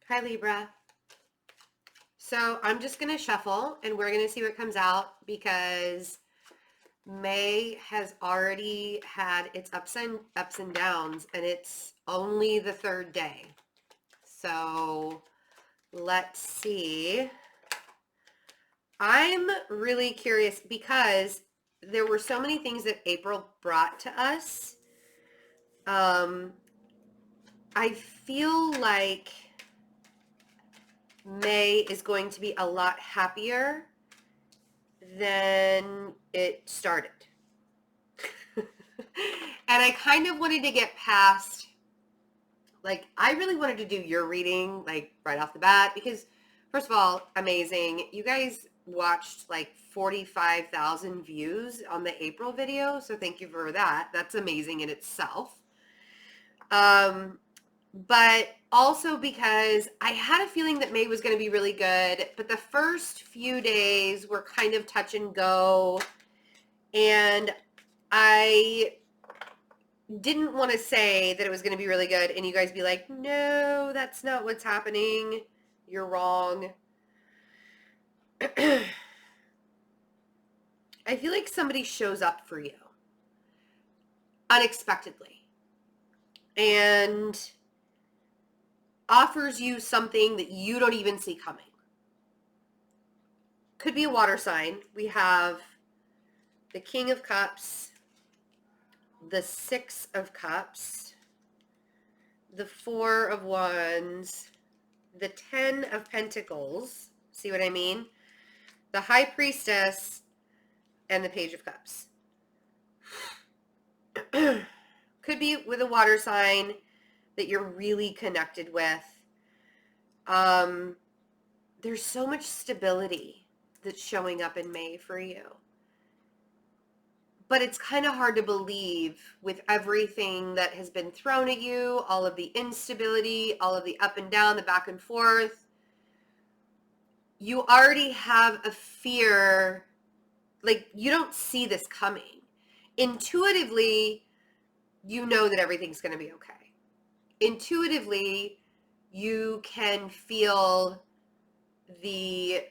Hi, Libra. So I'm just going to shuffle and we're going to see what comes out because May has already had its ups and downs and it's only the third day. So let's see. I'm really curious because there were so many things that April brought to us. I feel like May is going to be a lot happier than it started. And I kind of wanted to get past, like, I really wanted to do your reading, like, right off the bat, because, first of all, amazing. You guys watched, like, 45,000 views on the April video, so thank you for that. That's amazing in itself. But also because I had a feeling that May was going to be really good, but the first few days were kind of touch and go, and I didn't want to say that it was going to be really good, and you guys be like, no, that's not what's happening. You're wrong. I feel like somebody shows up for you unexpectedly and offers you something that you don't even see coming. Could be a water sign. We have the King of Cups, the Six of Cups, the Four of Wands, the Ten of Pentacles. See what I mean? The High Priestess, and the Page of Cups. Could be with a water sign that you're really connected with. There's so much stability that's showing up in May for you. But it's kind of hard to believe with everything that has been thrown at you, all of the instability, all of the up and down, the back and forth. You already have a fear, like you don't see this coming. Intuitively, you know that everything's going to be okay. Intuitively, you can feel the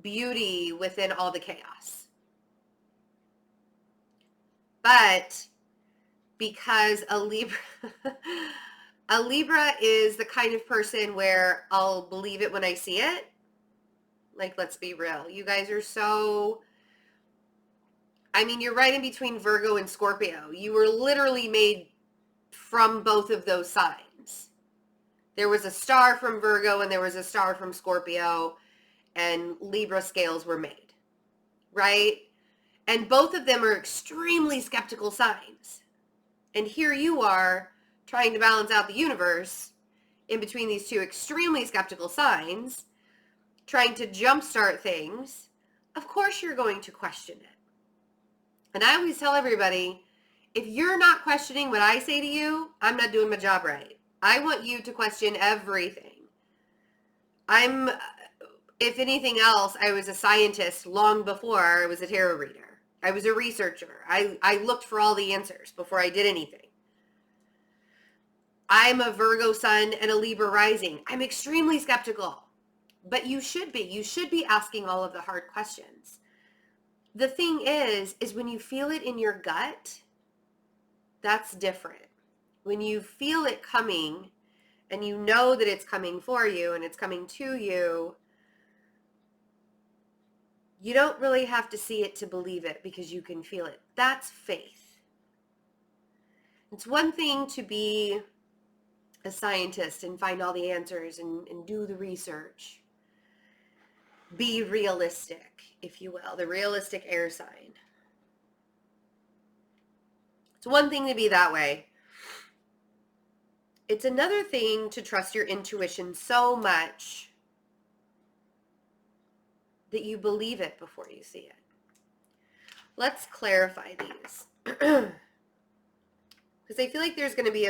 beauty within all the chaos. But because a Libra is the kind of person where I'll believe it when I see it. Like, let's be real. You guys are so, I mean, you're right in between Virgo and Scorpio. You were literally made from both of those signs. There was a star from Virgo and there was a star from Scorpio, and Libra scales were made, right? And both of them are extremely skeptical signs. And here you are trying to balance out the universe in between these two extremely skeptical signs, trying to jumpstart things. Of course you're going to question it. And I always tell everybody, if you're not questioning what I say to you, I'm not doing my job right. I want you to question everything. If anything else, I was a scientist long before I was a tarot reader. I was a researcher. I looked for all the answers before I did anything. I'm a Virgo sun and a Libra rising. I'm extremely skeptical. But you should be. You should be asking all of the hard questions. The thing is when you feel it in your gut, that's different. When you feel it coming and you know that it's coming for you and it's coming to you, you don't really have to see it to believe it because you can feel it. That's faith. It's one thing to be a scientist and find all the answers and do the research. Be realistic, if you will, the realistic air sign. It's one thing to be that way. It's another thing to trust your intuition so much that you believe it before you see it. Let's clarify these. Because I feel like there's going to be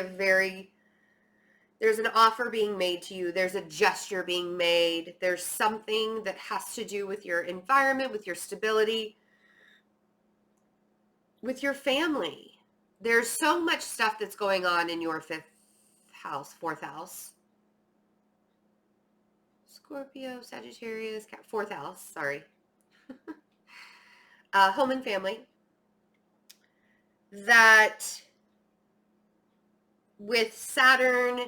there's an offer being made to you. There's a gesture being made. There's something that has to do with your environment, with your stability, with your family. There's so much stuff that's going on in your fifth house? Fourth house. Scorpio, Sagittarius, fourth house, sorry. Home and family. That with Saturn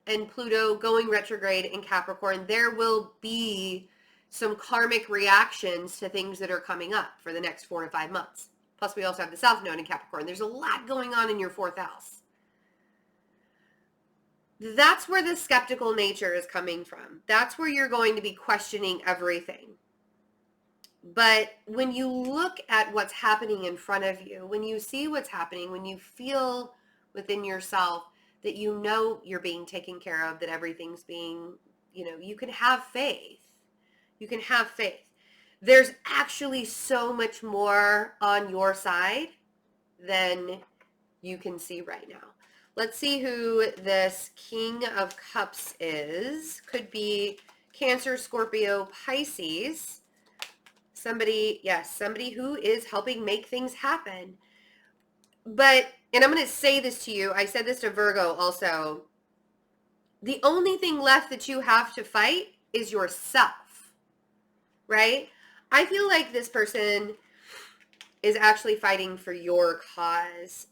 and Pluto going retrograde in Capricorn, there will be some karmic reactions to things that are coming up for the next 4 to 5 months. Plus, we also have the South Node in Capricorn. There's a lot going on in your fourth house. That's where the skeptical nature is coming from. That's where you're going to be questioning everything. But when you look at what's happening in front of you, when you see what's happening, when you feel within yourself that you know you're being taken care of, that everything's being, you can have faith. You can have faith. There's actually so much more on your side than you can see right now. Let's see who this King of Cups is. Could be Cancer, Scorpio, Pisces. Somebody who is helping make things happen. But, and I'm going to say this to you, I said this to Virgo also, the only thing left that you have to fight is yourself, right? I feel like this person is actually fighting for your cause.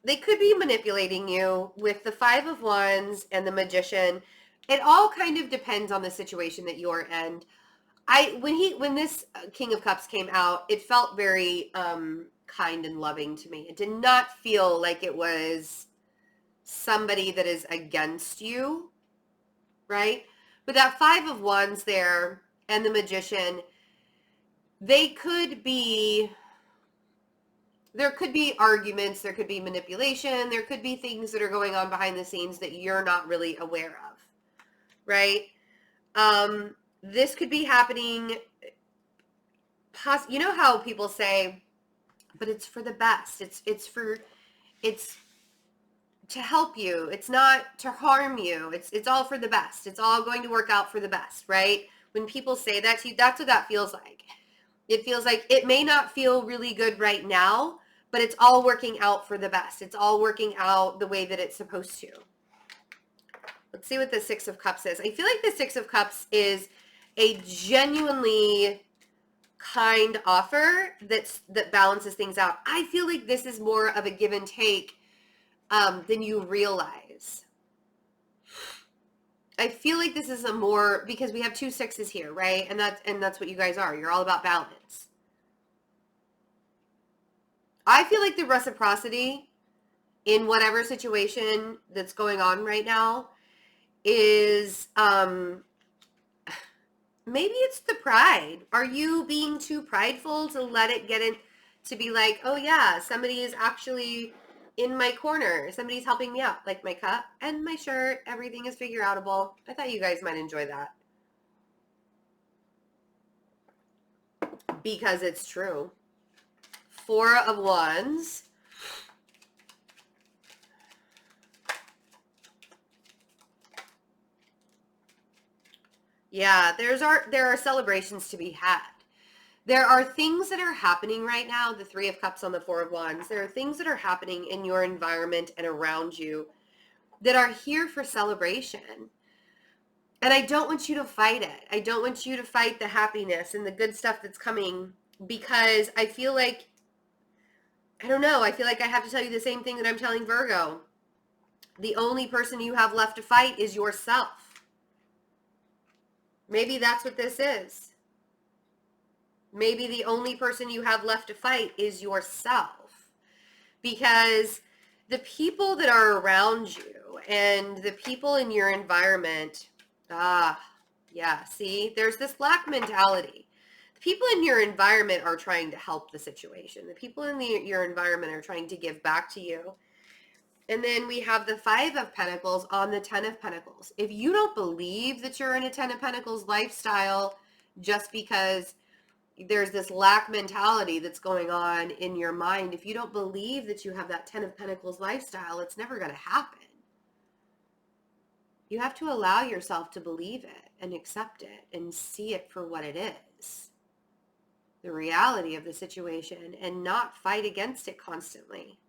They could be manipulating you with the Five of Wands and the Magician. It all kind of depends on the situation that you're in. When this King of Cups came out, it felt very kind and loving to me. It did not feel like it was somebody that is against you, right? But that Five of Wands there and the Magician, there could be arguments, there could be manipulation, there could be things that are going on behind the scenes that you're not really aware of, right? This could be happening, you know how people say, but it's for the best. It's to help you. It's not to harm you. It's all for the best. It's all going to work out for the best, right? When people say that to you, that's what that feels like. It feels like it may not feel really good right now, but it's all working out for the best. It's all working out the way that it's supposed to. Let's see what the Six of Cups is. I feel like the Six of Cups is a genuinely kind offer that balances things out. I feel like this is more of a give and take than you realize. I feel like this is a more, because we have 2 sixes here, right? And that's what you guys are. You're all about balance. I feel like the reciprocity in whatever situation that's going on right now is maybe it's the pride. Are you being too prideful to let it get in, to be like, oh yeah, somebody is actually in my corner. Somebody's helping me out, like my cup and my shirt. Everything is figure outable. I thought you guys might enjoy that. Because it's true. Four of Wands. Yeah, there are celebrations to be had. There are things that are happening right now, the Three of Cups on the Four of Wands. There are things that are happening in your environment and around you that are here for celebration. And I don't want you to fight it. I don't want you to fight the happiness and the good stuff that's coming, because I feel like, I don't know, I feel like I have to tell you the same thing that I'm telling Virgo. The only person you have left to fight is yourself. Maybe that's what this is. Maybe the only person you have left to fight is yourself. Because the people that are around you and the people in your environment, see, there's this lack mentality. The people in your environment are trying to help the situation. The people in your environment are trying to give back to you. And then we have the Five of Pentacles on the Ten of Pentacles. If you don't believe that you're in a Ten of Pentacles lifestyle just because there's this lack mentality that's going on in your mind, if you don't believe that you have that Ten of Pentacles lifestyle, it's never going to happen. You have to allow yourself to believe it and accept it and see it for what it is, the reality of the situation, and not fight against it constantly.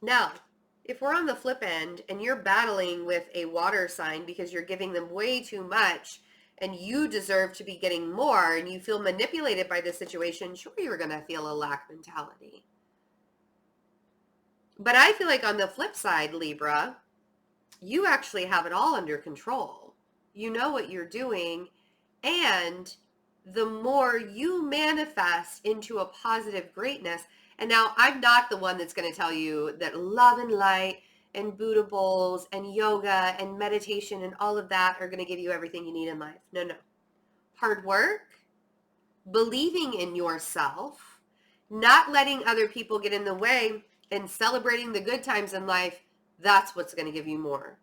Now, if we're on the flip end and you're battling with a water sign because you're giving them way too much and you deserve to be getting more and you feel manipulated by this situation, sure, you're going to feel a lack mentality. But I feel like on the flip side, Libra, you actually have it all under control. You know what you're doing, and the more you manifest into a positive greatness, and now I'm not the one that's going to tell you that love and light and Buddha bowls and yoga and meditation and all of that are going to give you everything you need in life. No, no. Hard work, believing in yourself, not letting other people get in the way, and celebrating the good times in life, that's what's going to give you more.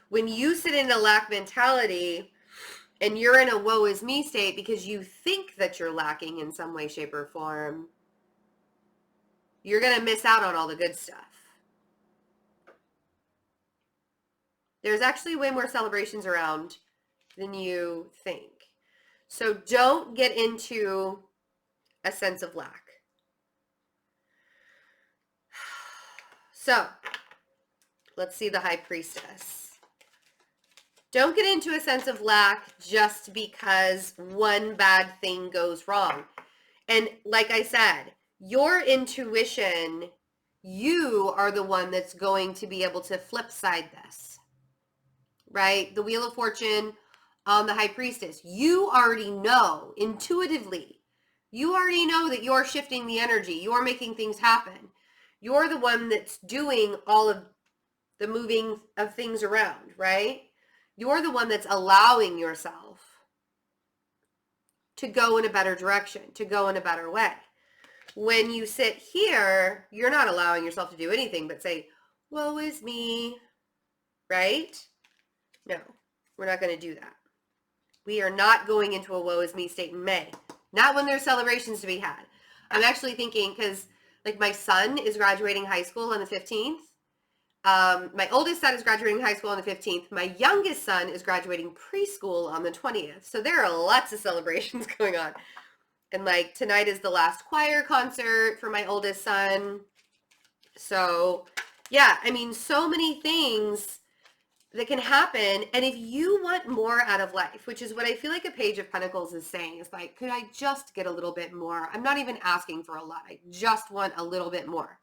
When you sit in a lack mentality and you're in a woe is me state because you think that you're lacking in some way, shape, or form, you're going to miss out on all the good stuff. There's actually way more celebrations around than you think. So don't get into a sense of lack. So let's see the High Priestess. Don't get into a sense of lack just because one bad thing goes wrong. And like I said, your intuition, you are the one that's going to be able to flip side this, right? The Wheel of Fortune on the High Priestess. You already know intuitively. You already know that you're shifting the energy. You're making things happen. You're the one that's doing all of the moving of things around, right? You're the one that's allowing yourself to go in a better direction, to go in a better way. When you sit here, you're not allowing yourself to do anything but say, woe is me, right? No, we're not going to do that. We are not going into a woe is me state in May. Not when there's celebrations to be had. I'm actually thinking, because like my son is graduating high school on the 15th. My oldest son is graduating high school on the 15th. My youngest son is graduating preschool on the 20th. So there are lots of celebrations going on. And like tonight is the last choir concert for my oldest son. So yeah, I mean, so many things that can happen. And if you want more out of life, which is what I feel like a Page of Pentacles is saying, is like, could I just get a little bit more? I'm not even asking for a lot. I just want a little bit more.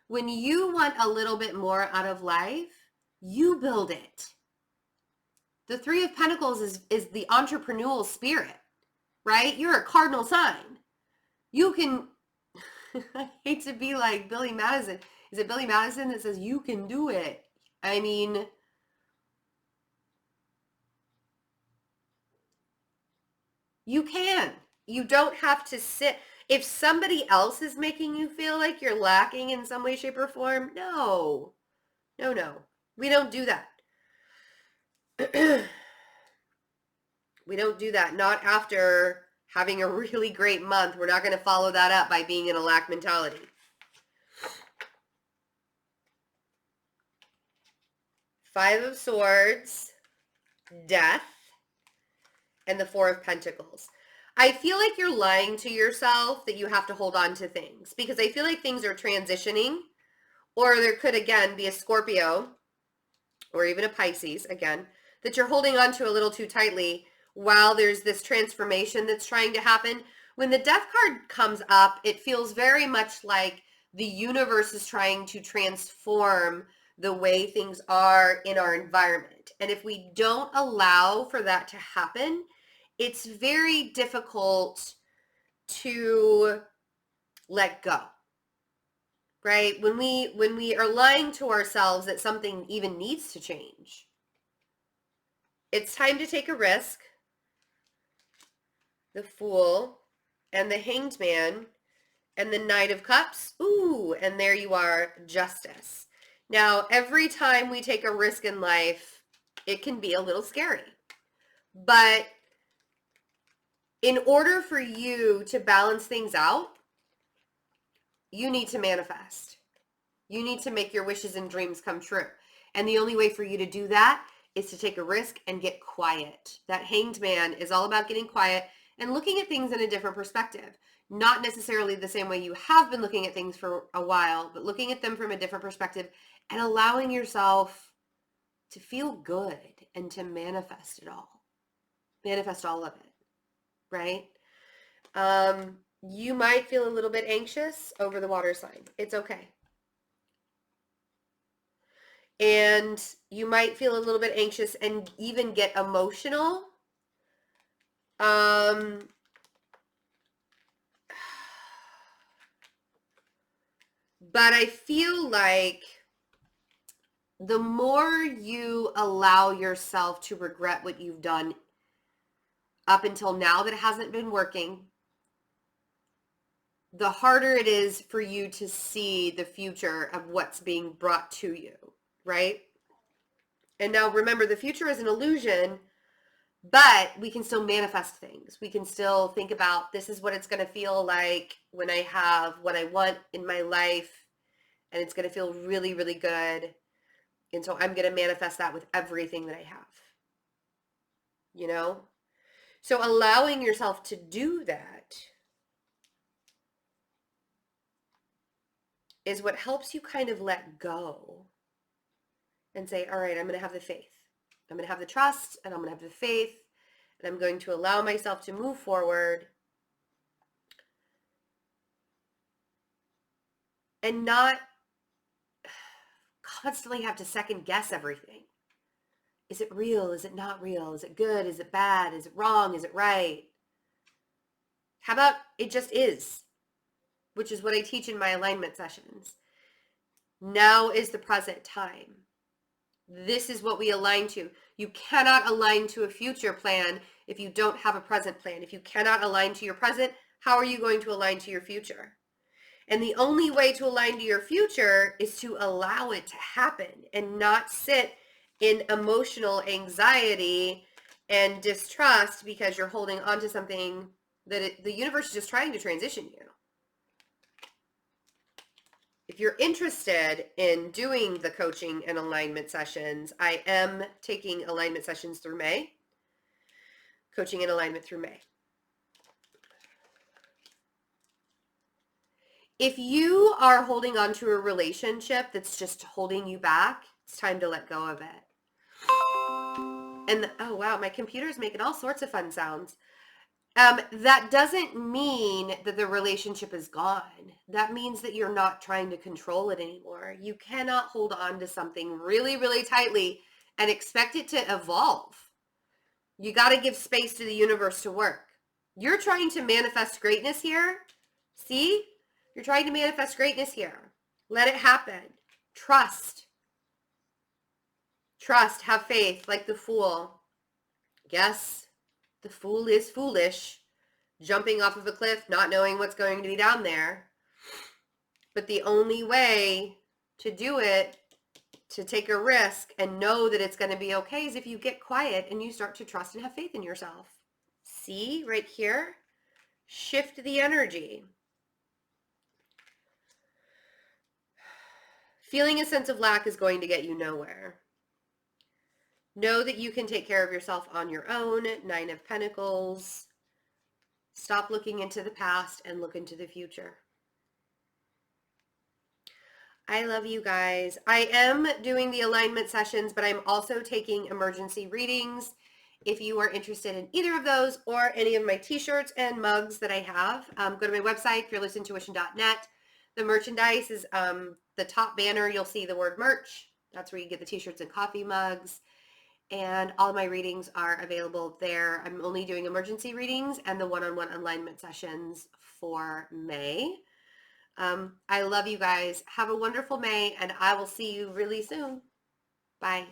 When you want a little bit more out of life, you build it. The Three of Pentacles is the entrepreneurial spirit, right? You're a cardinal sign. You can, I hate to be like Billy Madison. Is it Billy Madison that says you can do it? I mean, you can. You don't have to sit. If somebody else is making you feel like you're lacking in some way, shape, or form, no. No, no. We don't do that. We don't do that. Not after having a really great month. We're not going to follow that up by being in a lack mentality. Five of Swords, Death, and the Four of Pentacles. I feel like you're lying to yourself that you have to hold on to things, because I feel like things are transitioning, or there could again be a Scorpio or even a Pisces again that you're holding on to a little too tightly while there's this transformation that's trying to happen. When the Death card comes up, it feels very much like the universe is trying to transform the way things are in our environment. And if we don't allow for that to happen, it's very difficult to let go, right? When we are lying to ourselves that something even needs to change, it's time to take a risk. The Fool and the Hanged Man and the Knight of Cups. Ooh, and there you are, Justice. Now, every time we take a risk in life, it can be a little scary. But in order for you to balance things out, you need to manifest. You need to make your wishes and dreams come true. And the only way for you to do that is to take a risk and get quiet. That Hanged Man is all about getting quiet and looking at things in a different perspective. not necessarily the same way you have been looking at things for a while, but looking at them from a different perspective and allowing yourself to feel good and to manifest it all. Manifest all of it, right? You might feel a little bit anxious over the water sign. It's okay. And you might feel a little bit anxious and even get emotional. But I feel like the more you allow yourself to regret what you've done up until now that hasn't been working, the harder it is for you to see the future of what's being brought to you, right? And now remember, the future is an illusion, but we can still manifest things. We can still think about, this is what it's going to feel like when I have what I want in my life, and it's going to feel really, really good. And so I'm going to manifest that with everything that I have, you know? So allowing yourself to do that is what helps you kind of let go and say, all right, I'm going to have the faith. I'm going to have the trust, and I'm going to have the faith, and I'm going to allow myself to move forward and not constantly have to second guess everything. Is it real? Is it not real? Is it good? Is it bad? Is it wrong? Is it right? How about it just is, which is what I teach in my alignment sessions. Now is the present time. This is what we align to. You cannot align to a future plan if you don't have a present plan. If you cannot align to your present, how are you going to align to your future? And the only way to align to your future is to allow it to happen and not sit in emotional anxiety and distrust because you're holding on to something that the universe is just trying to transition you. If you're interested in doing the coaching and alignment sessions, I am taking alignment sessions through May. Coaching and alignment through May. If you are holding on to a relationship that's just holding you back, it's time to let go of it. And oh wow, my computer is making all sorts of fun sounds. That doesn't mean that the relationship is gone. That means that you're not trying to control it anymore. You cannot hold on to something really, really tightly and expect it to evolve. You got to give space to the universe to work. You're trying to manifest greatness here. See? You're trying to manifest greatness here. Let it happen. Trust. Trust. Have faith, like the fool. Yes, the fool is foolish, jumping off of a cliff, not knowing what's going to be down there. But the only way to do it, to take a risk and know that it's going to be okay, is if you get quiet and you start to trust and have faith in yourself. See, right here? Shift the energy. Feeling a sense of lack is going to get you nowhere. Know that you can take care of yourself on your own. 9 of Pentacles. Stop looking into the past and look into the future. I love you guys. I am doing the alignment sessions, but I'm also taking emergency readings. If you are interested in either of those or any of my t-shirts and mugs that I have, go to my website, fearlessintuition.net. The merchandise is the top banner. You'll see the word merch. That's where you get the t-shirts and coffee mugs. And all my readings are available there. I'm only doing emergency readings and the one-on-one alignment sessions for May. I love you guys. Have a wonderful May, and I will see you really soon. Bye.